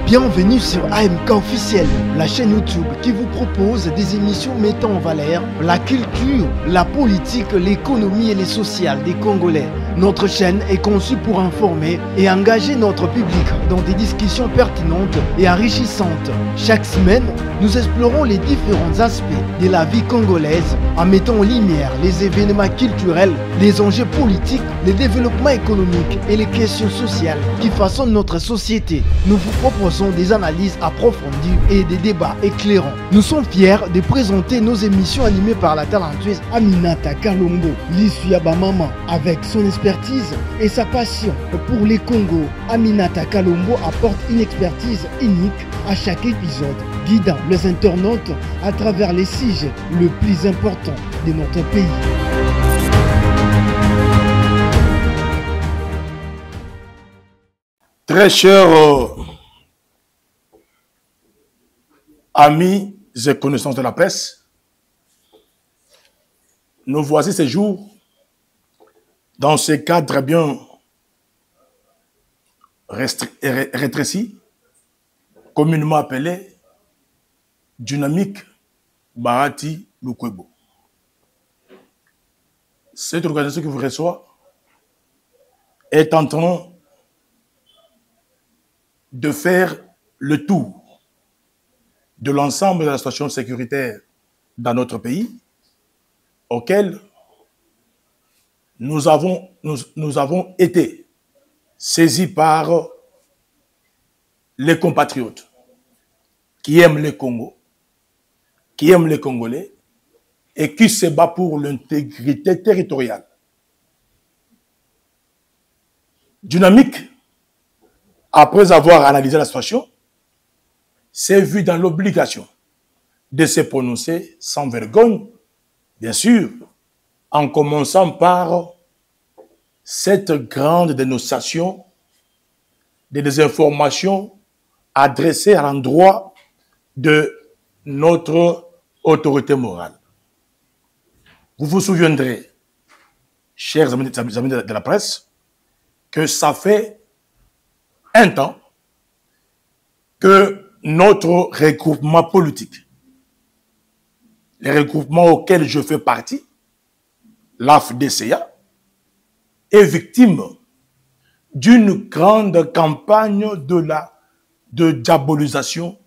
Bienvenue sur AMK Officiel, la chaîne YouTube qui vous propose des émissions mettant en valeur la culture, la politique, l'économie et les sociales des Congolais. Notre chaîne est conçue pour informer et engager notre public dans des discussions pertinentes et enrichissantes. Chaque semaine, nous explorons les différents aspects de la vie congolaise en mettant en lumière les événements culturels, les enjeux politiques, le développement économique et les questions sociales qui façonnent notre société. Nous vous proposons des analyses approfondies et des débats éclairants. Nous sommes fiers de présenter nos émissions animées par la talentueuse Aminata Kalombo, l'issue Bamama, avec son expertise et sa passion pour les Congos. Aminata Kalombo apporte une expertise unique à chaque épisode, guidant les internautes à travers les sujets les plus importants de notre pays. Très chers amis et connaissances de la presse, nous voici ces jours dans ce cadre bien rétréci, communément appelé Dynamique Bahati Lukwebo. Cette organisation qui vous reçoit est en train de faire le tour de l'ensemble de la situation sécuritaire dans notre pays, auquel nous avons été saisis par les compatriotes qui aiment le Congo, qui aiment les Congolais et qui se battent pour l'intégrité territoriale. Dynamique, après avoir analysé la situation, s'est vu dans l'obligation de se prononcer sans vergogne, bien sûr, en commençant par cette grande dénonciation des désinformations adressées à l'endroit de notre autorité morale. Vous vous souviendrez, chers amis de la presse, que ça fait un temps que notre regroupement politique, les regroupements auxquels je fais partie, l'AFDCA, est victime d'une grande campagne de diabolisation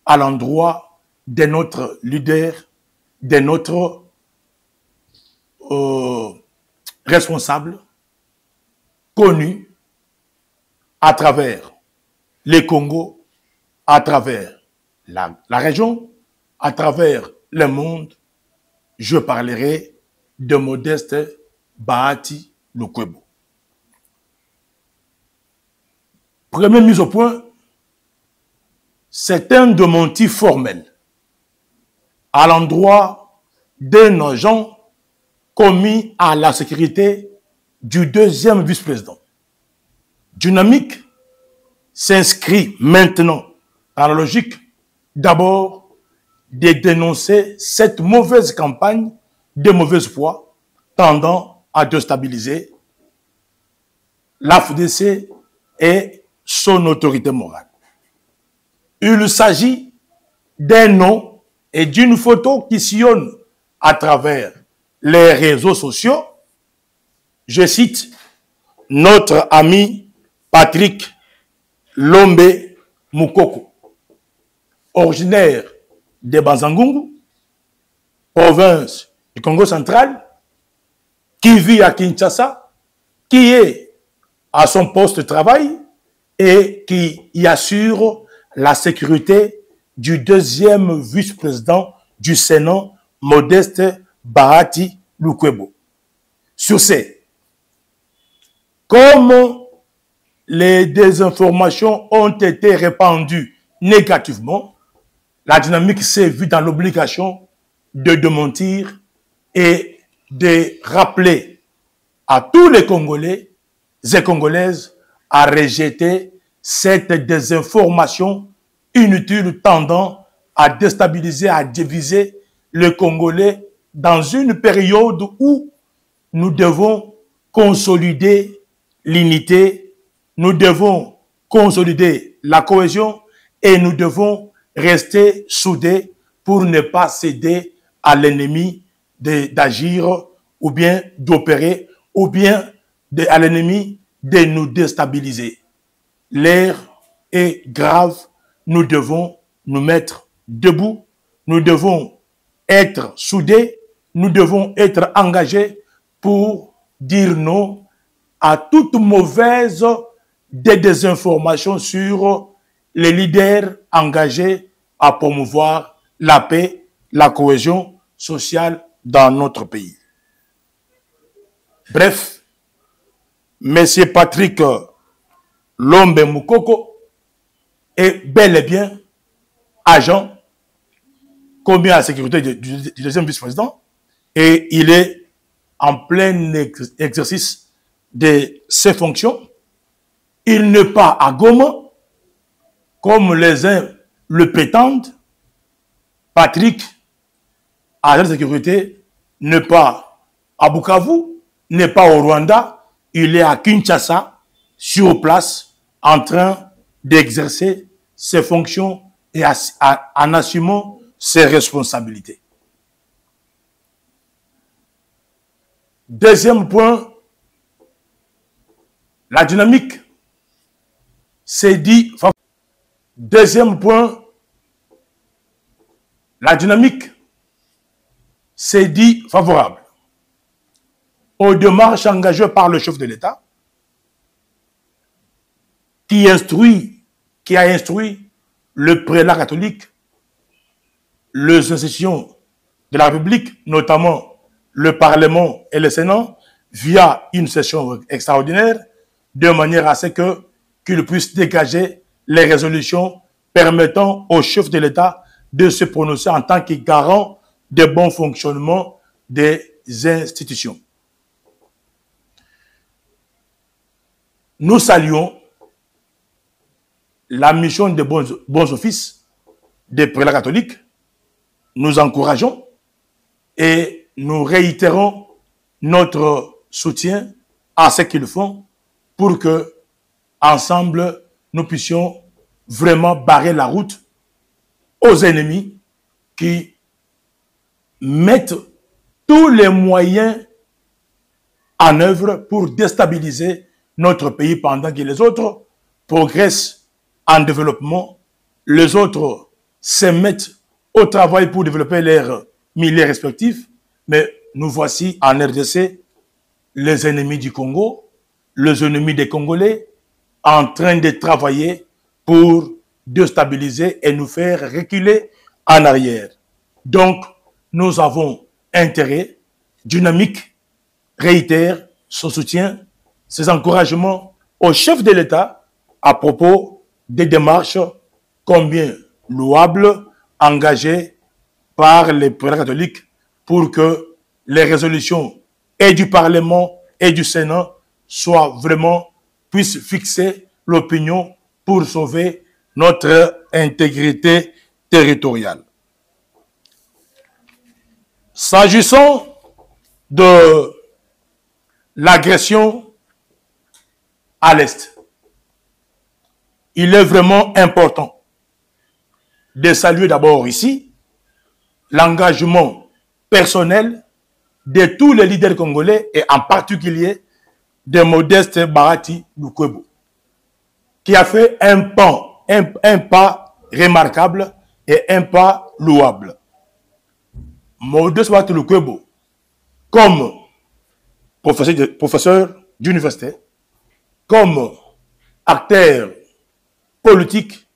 à l'endroit de notre leader, de notre responsable, connu à travers les Congos, à travers la région, à travers le monde. Je parlerai de Modeste Bahati Lukwebo. Première mise au point, c'est un démenti formel à l'endroit d'un agent commis à la sécurité du deuxième vice-président. Dynamique s'inscrit maintenant dans la logique d'abord de dénoncer cette mauvaise campagne de mauvaise foi tendant à déstabiliser l'AFDC et son autorité morale. Il s'agit d'un nom et d'une photo qui sillonne à travers les réseaux sociaux. Je cite notre ami Patrick Lombe Mukoko, originaire de Banzangungu, province du Congo central, qui vit à Kinshasa, qui est à son poste de travail et qui y assure la sécurité du deuxième vice-président du Sénat, Modeste Bahati Lukwebo. Sur ce, comme les désinformations ont été répandues négativement, la dynamique s'est vue dans l'obligation de démentir et de rappeler à tous les Congolais et Congolaises à rejeter cette désinformation inutile tendant à déstabiliser, à diviser les Congolais dans une période où nous devons consolider l'unité, nous devons consolider la cohésion et nous devons rester soudés pour ne pas céder à l'ennemi d'agir ou bien d'opérer ou bien à l'ennemi de nous déstabiliser. L'ère est grave, nous devons nous mettre debout, nous devons être soudés, nous devons être engagés pour dire non à toute mauvaise désinformation sur les leaders engagés à promouvoir la paix, la cohésion sociale dans notre pays. Bref, M. Patrick Lombe Moukoko est bel et bien agent commis à la sécurité du deuxième vice-président et il est en plein exercice de ses fonctions. Il n'est pas à Goma, comme les uns le prétendent. Patrick, agent de sécurité, n'est pas à Bukavu, n'est pas au Rwanda, il est à Kinshasa, sur place, en train d'exercer ses fonctions et en assumant ses responsabilités. Deuxième point, la dynamique s'est dit. Deuxième point, la dynamique s'est dit favorable aux démarches engagées par le chef de l'État qui a instruit le prélat catholique, les institutions de la République, notamment le Parlement et le Sénat, via une session extraordinaire, de manière à ce qu'ils puissent dégager les résolutions permettant au chef de l'État de se prononcer en tant que garant de bon fonctionnement des institutions. Nous saluons la mission de bons offices des prélats catholiques. Nous encourageons et nous réitérons notre soutien à ce qu'ils font pour que, ensemble, nous puissions vraiment barrer la route aux ennemis qui mettent tous les moyens en œuvre pour déstabiliser notre pays pendant que les autres progressent en développement, les autres se mettent au travail pour développer leurs milieux respectifs, mais nous voici en RDC, les ennemis du Congo, les ennemis des Congolais, en train de travailler pour déstabiliser et nous faire reculer en arrière. Donc, nous avons intérêt, dynamique, réitère son soutien, ses encouragements au chef de l'État à propos des démarches combien louables engagées par les prélats catholiques pour que les résolutions et du Parlement et du Sénat puissent fixer l'opinion pour sauver notre intégrité territoriale. S'agissant de l'agression à l'Est, il est vraiment important de saluer d'abord ici l'engagement personnel de tous les leaders congolais et en particulier de Modeste Bahati Lukwebo, qui a fait un pas remarquable et un pas louable. Modeste Bahati Lukwebo, comme professeur d'université, comme acteur politique,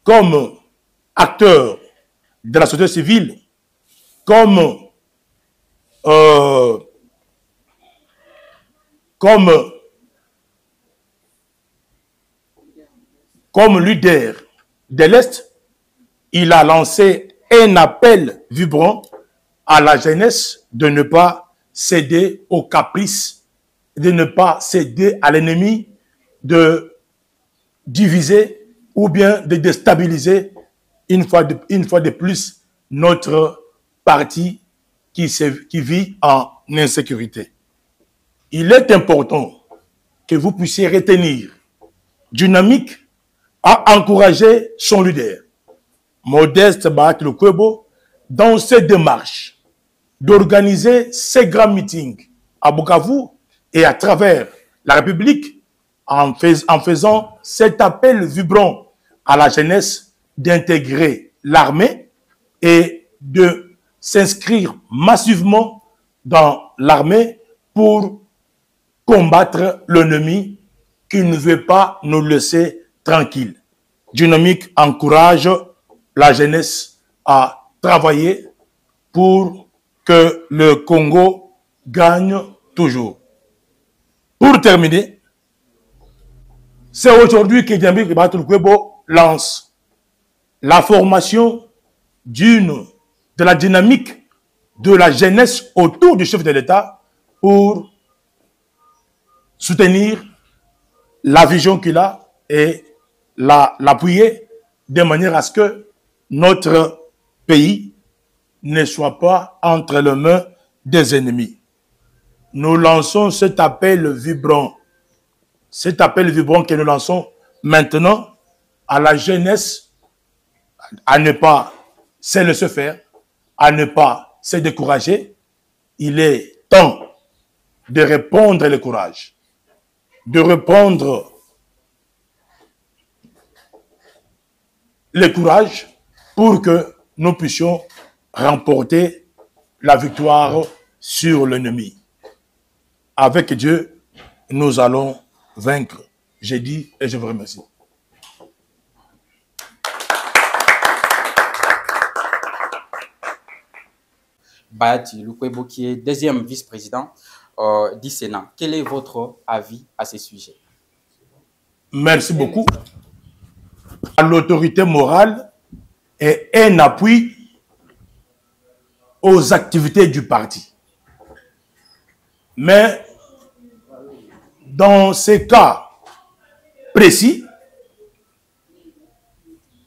comme acteur de la société civile, comme leader de l'Est, il a lancé un appel vibrant à la jeunesse de ne pas céder aux caprices, de ne pas céder à l'ennemi, de diviser ou bien de déstabiliser une fois de plus notre parti qui vit en insécurité. Il est important que vous puissiez retenir dynamique a encouragé son leader, Modeste Bahati Lukwebo, dans ses démarches d'organiser ces grands meetings à Bukavu et à travers la République en faisant cet appel vibrant à la jeunesse d'intégrer l'armée et de s'inscrire massivement dans l'armée pour combattre l'ennemi qui ne veut pas nous laisser tranquilles. Dynamique encourage la jeunesse à travailler pour que le Congo gagne toujours. Pour terminer, c'est aujourd'hui que Dynamique Bahati Lukwebo lance la formation de la dynamique de la jeunesse autour du chef de l'État pour soutenir la vision qu'il a et l'appuyer de manière à ce que notre pays ne soit pas entre les mains des ennemis. Nous lançons cet appel vibrant que nous lançons maintenant à la jeunesse à ne pas se laisser faire, à ne pas se décourager. Il est temps de répondre le courage, de reprendre le courage pour que nous puissions remporter la victoire sur l'ennemi. Avec Dieu, nous allons vaincre. J'ai dit et je vous remercie. Bahati Lukwebo, qui est deuxième vice-président du Sénat. Quel est votre avis à ce sujet? Merci beaucoup. L'autorité morale est un appui aux activités du parti. Mais dans ces cas précis,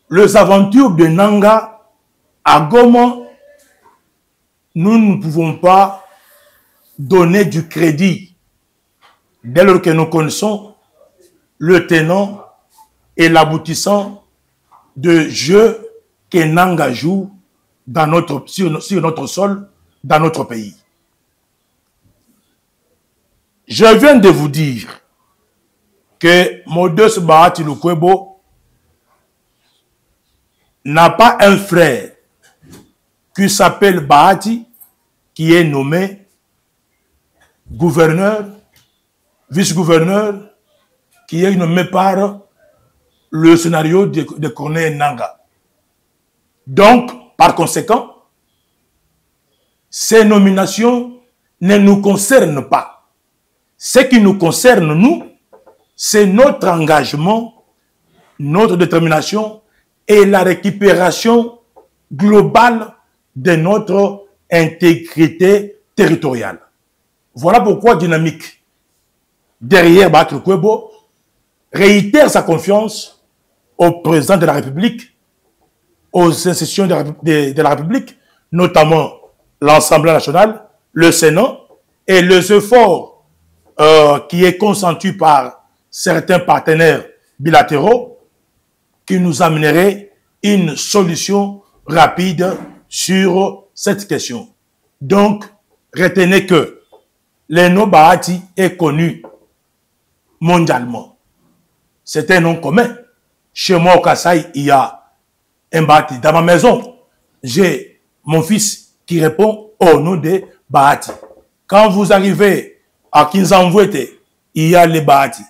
les aventures de Nanga à Goma, nous ne pouvons pas donner du crédit dès lors que nous connaissons le tenant et l'aboutissant de jeu que Nanga joue sur notre sol, dans notre pays. Je viens de vous dire que Modeste Bahati Lukwebo n'a pas un frère qui s'appelle Bahati, qui est nommé gouverneur, vice-gouverneur, qui est nommé par le scénario de Corneille Nanga. Donc, par conséquent, ces nominations ne nous concernent pas. Ce qui nous concerne, nous, c'est notre engagement, notre détermination et la récupération globale de notre intégrité territoriale. Voilà pourquoi Dynamique, derrière Bahati Lukwebo, réitère sa confiance au président de la République, aux institutions de la République, notamment l'Assemblée nationale, le Sénat, et les efforts qui est consenti par certains partenaires bilatéraux qui nous amèneraient une solution rapide sur cette question. Donc, retenez que le nom Bahati est connu mondialement. C'est un nom commun. Chez moi au Kasaï, il y a un Bahati. Dans ma maison, j'ai mon fils qui répond au nom de Bahati. Quand vous arrivez à Kinzamvouete, il y a les Bahati.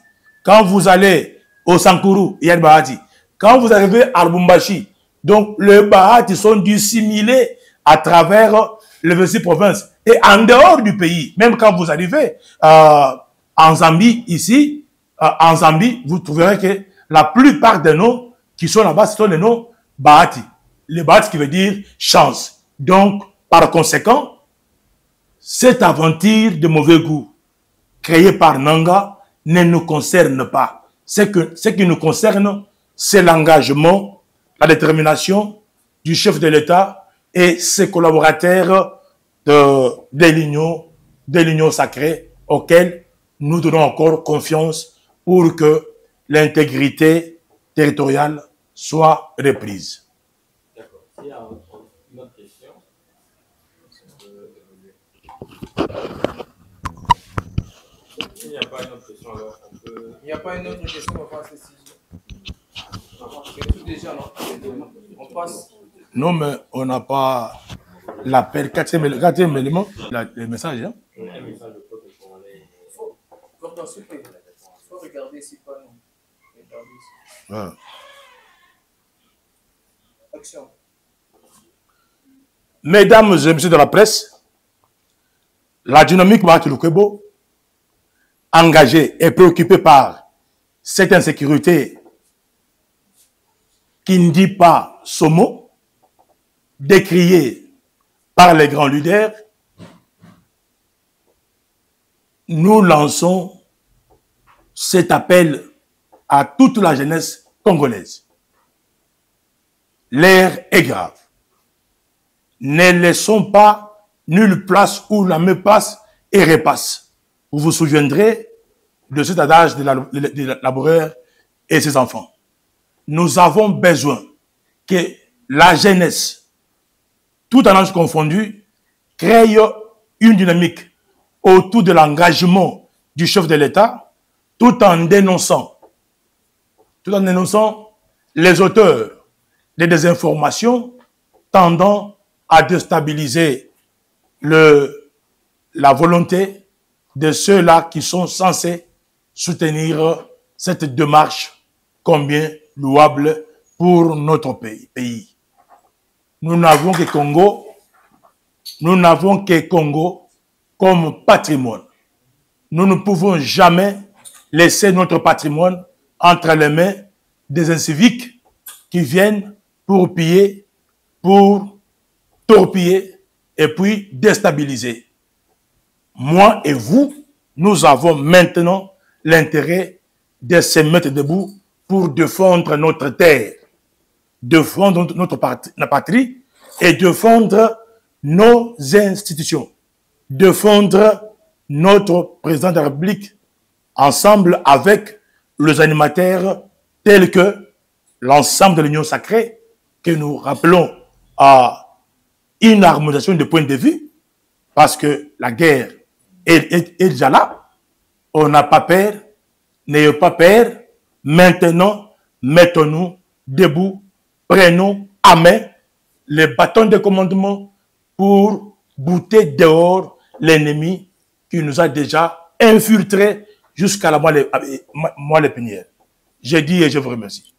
Quand vous allez au Sankuru, il y a les Bahati. Quand vous arrivez à Lubumbashi, donc les Bahati sont dissimulés à travers les 26 provinces. Et en dehors du pays, même quand vous arrivez en Zambie, ici, en Zambie, vous trouverez que la plupart des noms qui sont là-bas, ce sont les noms Bahati. Les Bahati qui veut dire chance. Donc, par conséquent, cette aventure de mauvais goût créée par Nanga ne nous concerne pas. Ce qui nous concerne, c'est l'engagement, la détermination du chef de l'État et ses collaborateurs de l'Union sacrée auxquels nous donnons encore confiance pour que l'intégrité territoriale soit reprise. D'accord. S'il y a une autre question, s'il n'y a pas une autre question, alors on peut. Il n'y a pas une autre question, on passe ici. C'est tout déjà, non? On passe. Non, mais on n'a pas l'appel, quatrième élément, le message. Hein? Un message de protocole. Il faut regarder si pas nous. Regarder ici. Ouais. Action. Mesdames et messieurs de la presse, la dynamique Bahati Lukwebo, engagée et préoccupée par cette insécurité qui ne dit pas ce mot, décriée par les grands leaders, nous lançons cet appel à toute la jeunesse congolaise. L'air est grave. Ne laissons pas nulle place où la main passe et repasse. Vous vous souviendrez de cet adage des laboureurs et ses enfants. Nous avons besoin que la jeunesse, tout en âge confondu, crée une dynamique autour de l'engagement du chef de l'État, tout en dénonçant les auteurs de désinformations tendant à déstabiliser la volonté de ceux-là qui sont censés soutenir cette démarche combien louable pour notre pays. Nous n'avons que Congo comme patrimoine. Nous ne pouvons jamais laisser notre patrimoine entre les mains des inciviques qui viennent pour piller, pour torpiller et puis déstabiliser. Moi et vous, nous avons maintenant l'intérêt de se mettre debout pour défendre notre terre, défendre notre patrie et défendre nos institutions, défendre notre président de la République ensemble avec les animateurs tels que l'ensemble de l'Union sacrée que nous rappelons à une harmonisation de points de vue parce que la guerre est déjà là. On n'a pas peur, n'ayez pas peur. Maintenant, mettons-nous debout, prenons à main les bâtons de commandement pour bouter dehors l'ennemi qui nous a déjà infiltrés jusqu'à la moelle épinière. J'ai dit et je vous remercie.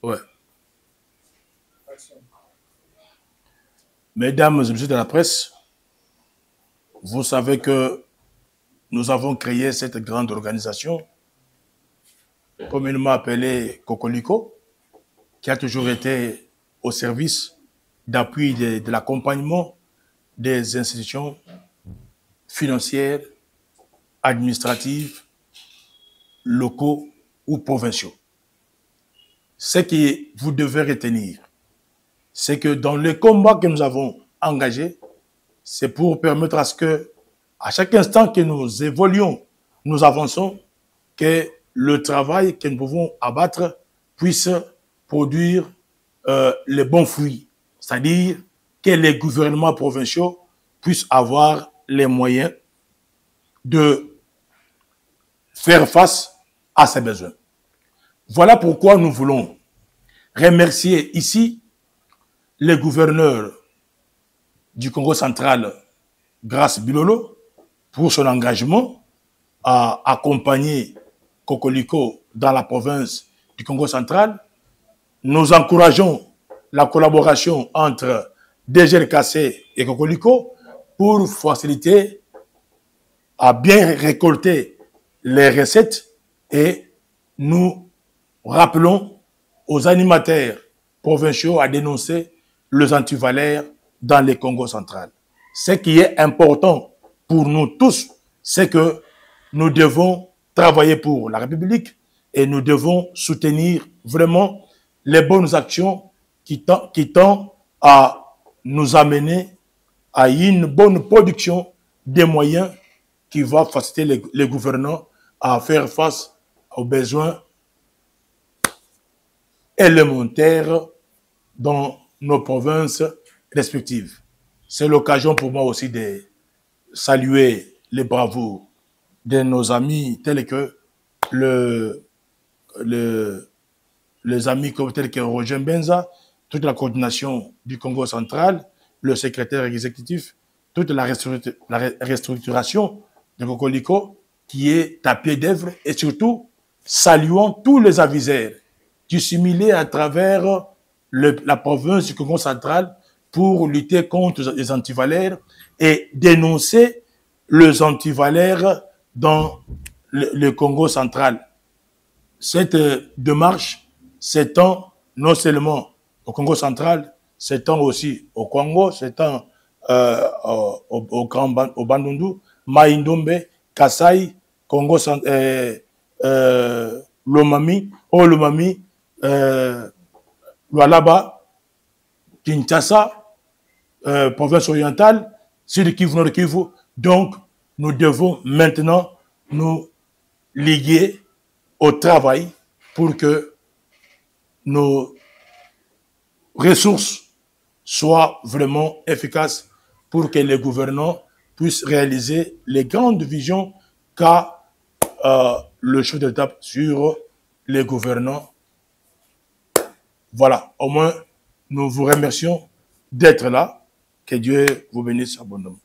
Ouais. Mesdames et messieurs de la presse, vous savez que nous avons créé cette grande organisation, communément appelée Cocolico, qui a toujours été au service d'appui de l'accompagnement des institutions financières, administratives, locaux ou provinciaux. Ce que vous devez retenir, c'est que dans le combat que nous avons engagé, c'est pour permettre à ce que, à chaque instant que nous évoluons, nous avançons, que le travail que nous pouvons abattre puisse produire les bons fruits. C'est-à-dire que les gouvernements provinciaux puissent avoir les moyens de faire face à ces besoins. Voilà pourquoi nous voulons remercier ici le gouverneur du Congo central, Grace Bilolo, pour son engagement à accompagner Cocolico dans la province du Congo central. Nous encourageons la collaboration entre DGRKC et Cocolico pour faciliter à bien récolter les recettes et nous rappelons aux animateurs provinciaux à dénoncer les antivalaires dans le Congo central. Ce qui est important pour nous tous, c'est que nous devons travailler pour la République et nous devons soutenir vraiment les bonnes actions qui tendent à nous amener à une bonne production des moyens qui va faciliter les gouvernants à faire face aux besoins élémentaires dans nos provinces respectives. C'est l'occasion pour moi aussi de saluer les bravoures de nos amis tels que les amis tels que Roger Benza, toute la coordination du Congo central, le secrétaire exécutif, toute la restructuration de Cocolico qui est à pied d'œuvre et surtout saluons tous les aviseurs dissimulés à travers la province du Congo central pour lutter contre les antivalaires et dénoncer les antivalaires dans le Congo central. Cette démarche s'étend non seulement au Congo central, s'étend aussi au Congo, s'étend au Bandundu, Maïndombe, Kasaï, Congo, Lomami, Olomami, Lualaba, Kinshasa, province orientale, Sud Kivu, Nord Kivu. Donc, nous devons maintenant nous liguer au travail pour que nos ressources soient vraiment efficaces pour que les gouvernants puissent réaliser les grandes visions qu'a le chef d'État sur les gouvernants. Voilà, au moins, nous vous remercions d'être là. Que Dieu vous bénisse abondamment.